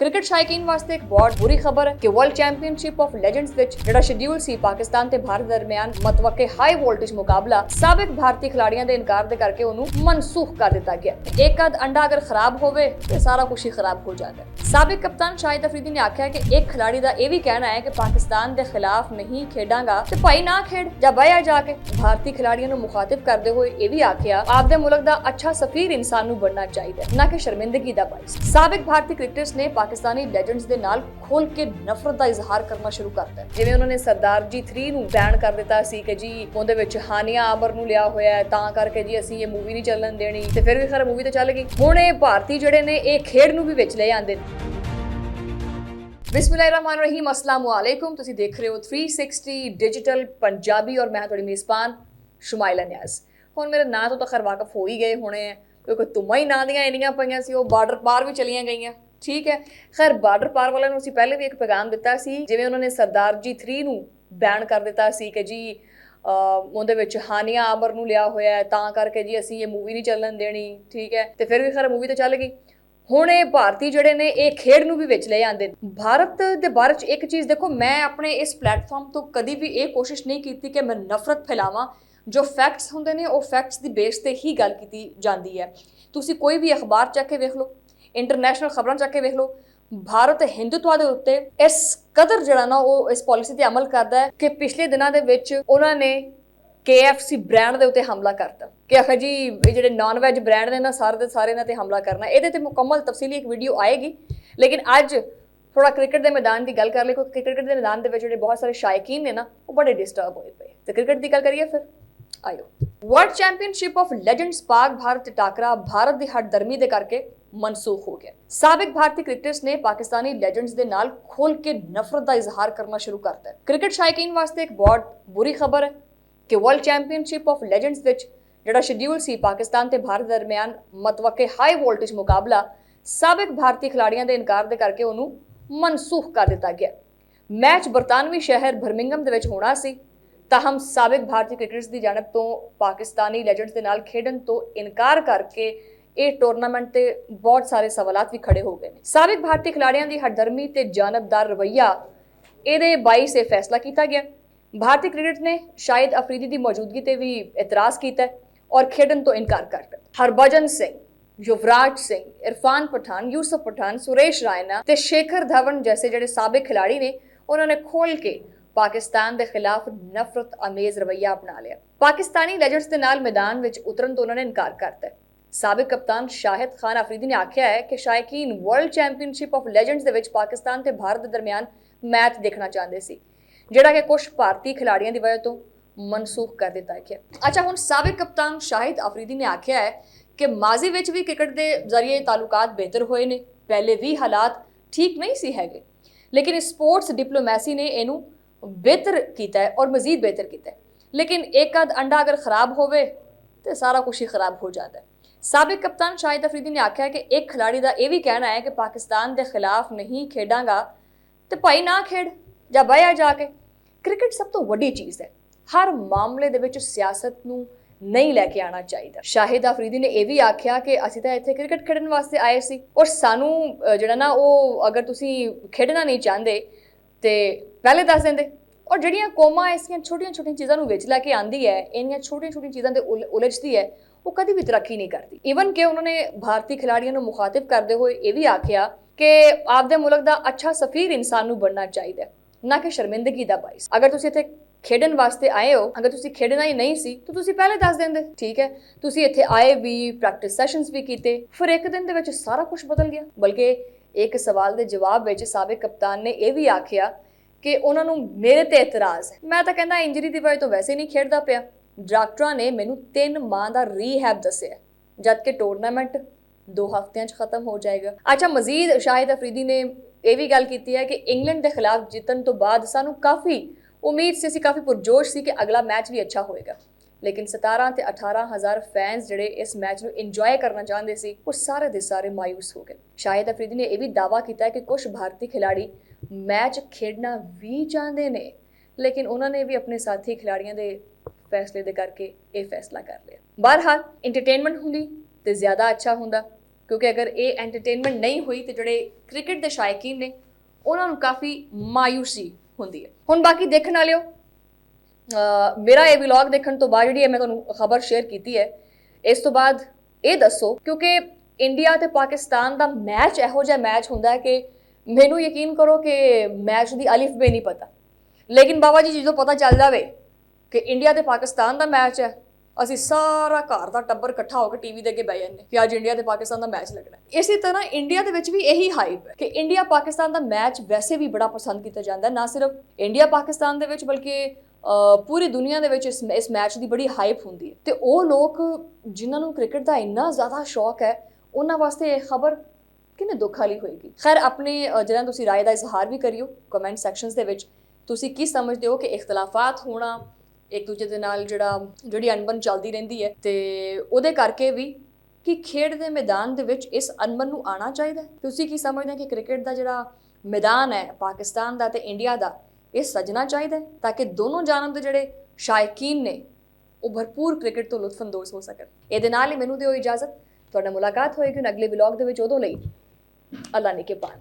Cricket शायकीन वास्ते एक बहुत बुरी खबर है कि वर्ल्ड चैंपियनशिप ऑफ लेजेंड्स विच जिहड़ा शेड्यूल सी पाकिस्तान ते भारत दरमियान मतवक्के हाई वोल्टेज मुकाबला साबिक भारतीय खिलाड़ियों के इनकार दे करके उन्होंने मनसूख कर दिता गया। एक अद अंडा अगर खराब होवे तो सारा कुछ ही खराब हो जाता है। साबिक कप्तान शाहिद अफरीदी ने आख्या कि एक खिलाड़ी का यह भी कहना है कि पाकिस्तान के खिलाफ नहीं खेडांगा तो भाई ना खेड जा बया जाके। भारतीय खिलाड़ियों को मुखातिब करते हुए यह भी आख्या आपदे मुल्क का अच्छा सफीर इंसान नूं बनना चाहिए ना कि शर्मिंदगी का बाइस। साबिक भारतीय क्रिकेटर्स ने पाकिस्तानी लेजेंड्स दे नाल खोल के नफरत का इजहार करना शुरू करता जिवें उन्होंने सरदार जी 3 नूं बैन कर दिता सी कि जी उहदे विच हानिया आमर नूं लिया होया है तां करके जी असीं ये मूवी नहीं चलन देनी ते फिर भी खैर मूवी तो चल गई। हुण ये भारती जिहड़े ने ये खेड नूं भी विच ले आंदे ने। बिस्मिल्लाहिर्रहमानिर्रहीम, अस्सलाम वालेकुम। तुसीं देख रहे हो 360 डिजिटल पंजाबी और मैं तुहाडी मेज़बान शुमाइला नियाज़। हुण मेरे नां तो खैर वाकफ हो ही गए होने क्योंकि तुमां ही नां दियां इन्नियां पईयां सी ओह बार्डर पार भी चलियां गईयां। ठीक है, खैर बार्डर पार वालिਆਂ ਨੂੰ ਅਸੀਂ ਪਹਿਲੇ ਵੀ ਇੱਕ ਪੈगाम ਦਿੱਤਾ ਸੀ ਜਿਵੇਂ ਉਹਨਾਂ ਨੇ ਸਰਦਾਰ ਜੀ 3 ਨੂੰ ਬੈਨ ਕਰ ਦਿੱਤਾ ਸੀ ਕਿ ਜੀ ਉਹਦੇ ਵਿੱਚ ਹਾਨੀਆ ਆਮਰ ਨੂੰ ਲਿਆ ਹੋਇਆ ਹੈ ਤਾਂ ਕਰਕੇ ਜੀ ਅਸੀਂ ਇਹ ਮੂਵੀ ਨਹੀਂ ਚੱਲਣ ਦੇਣੀ। ਠੀਕ ਹੈ, ਤੇ ਫਿਰ ਵੀ ਖੈਰ ਮੂਵੀ ਤਾਂ ਚੱਲ ਗਈ। ਹੁਣ ਇਹ ਭਾਰਤੀ ਜਿਹੜੇ ਨੇ ਇਹ ਖੇਡ ਨੂੰ ਵੀ ਵਿੱਚ ਲੈ ਆਂਦੇ ਨੇ। ਭਾਰਤ ਦੇ ਬਾਰੇ ਚ ਇੱਕ ਚੀਜ਼ ਦੇਖੋ, ਮੈਂ ਆਪਣੇ ਇਸ ਪਲੇਟਫਾਰਮ ਤੋਂ ਕਦੀ ਵੀ ਇਹ ਕੋਸ਼ਿਸ਼ ਨਹੀਂ ਕੀਤੀ ਕਿ ਮੈਂ ਨਫ਼ਰਤ ਫੈਲਾਵਾਂ। ਜੋ ਫੈਕਟਸ ਹੁੰਦੇ ਨੇ ਉਹ ਫੈਕਟਸ ਦੀ ਬੇਸ ਤੇ ਹੀ ਗੱਲ ਕੀਤੀ ਜਾਂਦੀ ਹੈ। ਤੁਸੀਂ ਕੋਈ ਵੀ ਅਖਬਾਰ ਚੱਕ ਕੇ ਵੇਖ ਲਓ, ਇੰਟਰਨੈਸ਼ਨਲ ਖਬਰਾਂ ਚੱਕ ਕੇ ਵੇਖ ਲਓ, ਭਾਰਤ ਹਿੰਦੂਤਵਾ ਦੇ ਉੱਤੇ ਇਸ ਕਦਰ ਜਿਹੜਾ ਨਾ ਉਹ ਇਸ ਪਾਲਿਸੀ ਤੇ ਅਮਲ ਕਰਦਾ ਹੈ ਕਿ ਪਿਛਲੇ ਦਿਨਾਂ ਦੇ ਵਿੱਚ ਉਹਨਾਂ ਨੇ KFC ਬ੍ਰਾਂਡ ਦੇ ਉੱਤੇ ਹਮਲਾ ਕਰਤਾ ਕਿ ਆਖਿਆ ਜੀ ਇਹ ਜਿਹੜੇ ਨਾਨ ਵੈਜ ਬ੍ਰਾਂਡ ਨੇ ਨਾ ਸਾਰੇ ਦੇ ਸਾਰੇ ਇਹਨਾਂ ਤੇ ਹਮਲਾ ਕਰਨਾ। ਇਹਦੇ ਤੇ ਮੁਕੰਮਲ ਤਫਸੀਲੀ ਇੱਕ ਵੀਡੀਓ ਆਏਗੀ, ਲੇਕਿਨ ਅੱਜ ਥੋੜਾ ਕ੍ਰਿਕਟ ਦੇ ਮੈਦਾਨ ਦੀ ਗੱਲ ਕਰ ਲਈ ਕਿਉਂਕਿ ਕ੍ਰਿਕਟ ਦੇ ਮੈਦਾਨ ਦੇ ਵਿੱਚ ਜਿਹੜੇ ਬਹੁਤ ਸਾਰੇ ਸ਼ਾਇਕੀਨ ਨੇ ਨਾ ਉਹ ਬੜੇ ਡਿਸਟਰਬ ਹੋਏ ਪਏ। ਤੇ ਕ੍ਰਿਕਟ ਦੀ ਗੱਲ ਕਰੀਏ ਫਿਰ ਆਇਓ। World championship of legends Pak Bharat टाकरा Bharat की हटदर्मी के करके मनसूख हो गया। साबिक भारतीय क्रिकेटर्स ने पाकिस्तानी लेजेंड्स के नाल खोल के नफरत का इजहार करना शुरू करता है। क्रिकेट शायकीन वास्ते एक बहुत बुरी खबर है कि वर्ल्ड चैंपियनशिप ऑफ लेजेंड्स विच जिहड़ा शेड्यूल सी पाकिस्तान ते भारत दरमियान मतवक्के हाई वोल्टेज मुकाबला साबिक भारतीय खिलाड़ियों के इनकार के करके उन्होंने मनसूख कर दिता गया। मैच बरतानवी शहर बर्मिंघम दे विच होना सी ताहम साबिक भारतीय क्रिकेटर्स की जानब तो पाकिस्तानी लेजेंड्स के नाल खेडन तो इनकार करके ये टूरनामेंट ते बहुत सारे सवालात भी खड़े हो गए हैं। साबिक भारतीय खिलाड़ियों की हरदर्मी ते जानबदार रवैया ये बाईस से फैसला किया गया। भारतीय क्रिकेट ने शाहिद अफरीदी की मौजूदगी ते भी एतराज़ किया और खेडन तो इनकार करता। हरभजन सिंह, युवराज सिंह, इरफान पठान, यूसुफ पठान, सुरेश रायना ते शेखर धवन जैसे ਜਿਹੜੇ साबिक खिलाड़ी ने उन्होंने खोल के पाकिस्तान के खिलाफ नफरत अमेज रवैया अपना लिया। पाकिस्तानी लेजेंड्स के नाल मैदान में उतरन तो उन्होंने इनकार करता है। साबिक कप्तान शाहिद खान अफरीदी ने आख्या है कि शायकीन वर्ल्ड चैंपियनशिप ऑफ लेजेंड्स दे विच पाकिस्तान ते भारत के दरमियान मैच देखना चाहते सी जिहड़ा कि कुछ भारतीय खिलाड़ियों की वजह तो मनसूख कर दिता है। अच्छा, हुण साबिक कप्तान शाहिद अफरीदी ने आख्या है कि माजी विच भी क्रिकेट के जरिए तालुकात बेहतर होए ने, पहले भी हालात ठीक नहीं सी हैगे, लेकिन स्पोर्ट्स डिप्लोमैसी ने इनू बेहतर किया है और मजीद बेहतर किया है। लेकिन एक अद अंडा अगर खराब होवे तो सारा कुछ ही खराब हो जाता है। साबिक कप्तान शाहिद अफरीदी ने आख्या कि एक खिलाड़ी का यह भी कहना है कि पाकिस्तान के खिलाफ नहीं खेडांगा तो भाई ना खेड जा बया जाके। क्रिकेट सब तो वड्डी चीज़ है, हर मामले दे विच सियासत नूं नहीं लैके आना चाहिए। शाहिद अफरीदी ने यह भी आख्या कि असीं तां इत्थे क्रिकेट खेडन वास्ते आए सी और सानू जिहड़ा ना वो अगर तुसीं खेडना नहीं चाहते तो पहले दस देंदे। और जिहड़ियां कौमां इसदियां छोटियां छोटियां चीज़ां नूं विच लैके आंदी है, इन्नियां छोटियां छोटियां चीज़ां ते उलझदी है, वो कभी भी तरक्की नहीं करती। इवन कि उन्होंने भारतीय खिलाड़ियों को मुखातिब करते हुए यह भी आख्या कि आपदे मुल्क का अच्छा सफीर इंसान नूं बनना चाहिए ना कि शर्मिंदगी का बाइस। अगर तुसीं इत्थे खेडन वास्ते आए हो, अगर तुसीं खेडना ही नहीं सी तो तुसीं पहले दस देंदे। ठीक है, तुसीं इत्थे आए भी, प्रैक्टिस सैशनस भी कीते, फिर एक दिन दे विच सारा कुछ बदल गया। बल्कि एक सवाल के जवाब विच साबिक कप्तान ने यह भी आख्या कि उन्होंने मेरे ते एतराज़ है, मैं तो कहना इंजरी की वजह तो वैसे नहीं खेडदा पिया, डॉक्टरां ने मैनू 3 माह का रीहैब दस्सिया जबकि टूरनामेंट 2 हफ्तियां खत्म हो जाएगा। अच्छा, मजीद शाहिद अफरीदी ने यह भी गल की है कि इंग्लैंड के खिलाफ जितन तो बाद सानू काफ़ी उम्मीद सी, काफ़ी पुरजोश सी कि अगला मैच भी अच्छा होएगा, लेकिन 17 ते 18,000 फैंस जिहड़े इस मैच नूं इंजॉय करना चाहते सी वो सारे दे सारे मायूस हो गए। शाहिद अफरीदी ने यह भी दावा किया कि कुछ भारतीय खिलाड़ी मैच खेडना भी चाहते ने, लेकिन उन्होंने भी अपने साथी खिलाड़ियों के फैसले दे करके ये फैसला कर लिया। बहरहाल इंटरटेनमेंट होंदी तो ज़्यादा अच्छा होंदा ਕਿਉਂਕਿ ਅਗਰ ਇਹ ਐਂਟਰਟੇਨਮੈਂਟ ਨਹੀਂ ਹੋਈ ਤੇ ਜਿਹੜੇ ਕ੍ਰਿਕਟ ਦੇ ਸ਼ੌਕੀਨ ਨੇ ਉਹਨਾਂ ਨੂੰ ਕਾਫੀ ਮਾਯੂਸੀ ਹੁੰਦੀ ਹੈ। ਹੁਣ ਬਾਕੀ ਦੇਖਣ ਵਾਲਿਓ, ਮੇਰਾ ਇਹ ਵਲੌਗ ਦੇਖਣ ਤੋਂ ਬਾਅਦ ਜਿਹੜੀ ਮੈਂ ਤੁਹਾਨੂੰ ਖਬਰ ਸ਼ੇਅਰ ਕੀਤੀ ਹੈ, ਇਸ ਤੋਂ ਬਾਅਦ ਇਹ ਦੱਸੋ, ਕਿਉਂਕਿ ਇੰਡੀਆ ਤੇ ਪਾਕਿਸਤਾਨ ਦਾ ਮੈਚ ਇਹੋ ਜਿਹਾ ਮੈਚ ਹੁੰਦਾ ਹੈ ਕਿ ਮੈਨੂੰ ਯਕੀਨ ਕਰੋ ਕਿ ਮੈਚ ਦੀ ਅਲਿਫ ਬੇ ਨਹੀਂ ਪਤਾ, ਲੇਕਿਨ ਬਾਬਾ ਜੀ ਜਦੋਂ ਪਤਾ ਚੱਲ ਜਾਵੇ ਕਿ ਇੰਡੀਆ ਤੇ ਪਾਕਿਸਤਾਨ ਦਾ ਮੈਚ ਹੈ, ਅਸੀਂ ਸਾਰਾ ਘਰ ਦਾ ਟੱਬਰ ਇਕੱਠਾ ਹੋ ਕੇ ਟੀਵੀ ਦੇ ਅੱਗੇ ਬਹਿ ਜਾਂਦੇ ਕਿ ਅੱਜ ਇੰਡੀਆ ਤੇ ਪਾਕਿਸਤਾਨ ਦਾ ਮੈਚ ਲੱਗਣਾ। ਇਸੇ ਤਰ੍ਹਾਂ ਇੰਡੀਆ ਦੇ ਵਿੱਚ ਵੀ ਇਹੀ ਹਾਈਪ ਹੈ ਕਿ ਇੰਡੀਆ ਪਾਕਿਸਤਾਨ ਦਾ ਮੈਚ ਵੈਸੇ ਵੀ ਬੜਾ ਪਸੰਦ ਕੀਤਾ ਜਾਂਦਾ ਹੈ, ਨਾ ਸਿਰਫ ਇੰਡੀਆ ਪਾਕਿਸਤਾਨ ਦੇ ਵਿੱਚ ਬਲਕਿ ਪੂਰੀ ਦੁਨੀਆ ਦੇ ਵਿੱਚ ਇਸ ਮੈਚ ਦੀ ਬੜੀ ਹਾਈਪ ਹੁੰਦੀ ਹੈ। ਤੇ ਉਹ ਲੋਕ ਜਿਨ੍ਹਾਂ ਨੂੰ ਕ੍ਰਿਕਟ ਦਾ ਇੰਨਾ ਜ਼ਿਆਦਾ ਸ਼ੌਕ ਹੈ, ਉਹਨਾਂ ਵਾਸਤੇ ਇਹ ਖਬਰ ਕਿੰਨੇ ਦੁੱਖ ਵਾਲੀ ਹੋਏਗੀ। ਖੈਰ, ਆਪਣੀ ਜਿਹੜਾ ਤੁਸੀਂ ਰਾਏ ਦਾ ਇਜ਼ਹਾਰ ਵੀ ਕਰਿਓ ਕਮੈਂਟ ਸੈਕਸ਼ਨਸ ਦੇ ਵਿੱਚ। ਤੁਸੀਂ ਕੀ ਸਮਝਦੇ ਹੋ ਕਿ ਇਖਤਲਾਫਾਤ ਹੋਣਾ, ਇੱਕ ਦੂਜੇ ਦੇ ਨਾਲ ਜਿਹੜੀ ਅਣਬਣ ਚੱਲਦੀ ਰਹਿੰਦੀ ਹੈ, ਤੇ ਉਹਦੇ ਕਰਕੇ ਵੀ ਕਿ ਖੇਡ ਦੇ ਮੈਦਾਨ ਦੇ ਵਿੱਚ ਇਸ ਅਣਬਣ ਨੂੰ ਆਉਣਾ ਚਾਹੀਦਾ ਹੈ? ਤੁਸੀਂ ਕੀ ਸਮਝਦੇ ਹੋ ਕਿ ਕ੍ਰਿਕਟ ਦਾ ਜਿਹੜਾ ਮੈਦਾਨ ਹੈ ਪਾਕਿਸਤਾਨ ਦਾ ਤੇ ਇੰਡੀਆ ਦਾ, ਇਹ ਸਜਣਾ ਚਾਹੀਦਾ ਹੈ ਤਾਂ ਕਿ ਦੋਨੋਂ ਜਾਨਬ ਦੇ ਜਿਹੜੇ ਸ਼ੌਕੀਨ ਨੇ ਉਹ ਭਰਪੂਰ ਕ੍ਰਿਕਟ ਤੋਂ ਲੁਤਫਅੰਦੋਜ਼ ਹੋ ਸਕਣ। ਇਹਦੇ ਨਾਲ ਹੀ ਮੈਨੂੰ ਦਿਓ ਇਜਾਜ਼ਤ। ਤੁਹਾਡਾ ਮੁਲਾਕਾਤ ਹੋਏਗੀ ਅਗਲੇ ਵਲੌਗ ਦੇ ਵਿੱਚ। ਉਦੋਂ ਲਈ ਅੱਲਾ ਨਿਗਹਿਬਾਨ।